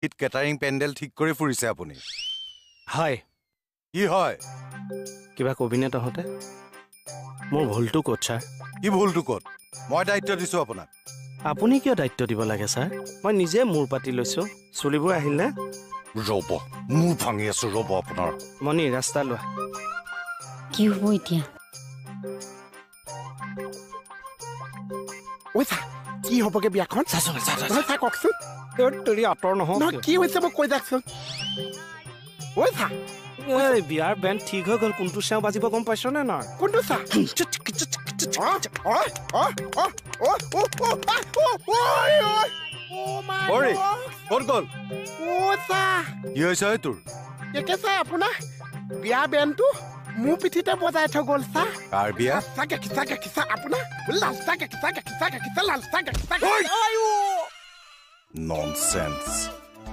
hit catering pandal ঠিক কৰি ফুৰিছে আপুনি হয় কি হয় কিবা কবিনে তহঁতে মোৰ ভুলটো ক'ত ছাৰ কি ভুলটো ক'ত মই দায়িত্ব দিছোঁ আপোনাক আপুনি কিয় দায়িত্ব দিব লাগে ছাৰ মই নিজে মূৰ পাতি লৈছোঁ চুলিবোৰ আহিলে ৰ'ব মোৰ ভাঙি আছোঁ ৰ'ব আপোনাৰ মণি ৰাস্তা লোৱা কি হ'ব এতিয়া ঐ চা কি হ'বগে বিয়াখন নহয় চা কওকচোন তৰি আঁতৰ নহওঁ নহয় কি হৈছে মোক কৈ যাকচোন ঐ চা এই বিয়াৰ বেণ্ড ঠিক হৈ গ'ল কোনটো চেওঁ বাজিব গম পাইছ নে নাই কোনটো চা হৰি ক'ত গ'ল কি হৈছে ঐ তোৰ একে চাই আপোনাৰ বিয়া বেনটো মোৰ পিঠিতে বজাই থৈ গ'ল চা কাৰ বিয়া খিচা আপোনাৰ লালচা খিচা ননচেন্স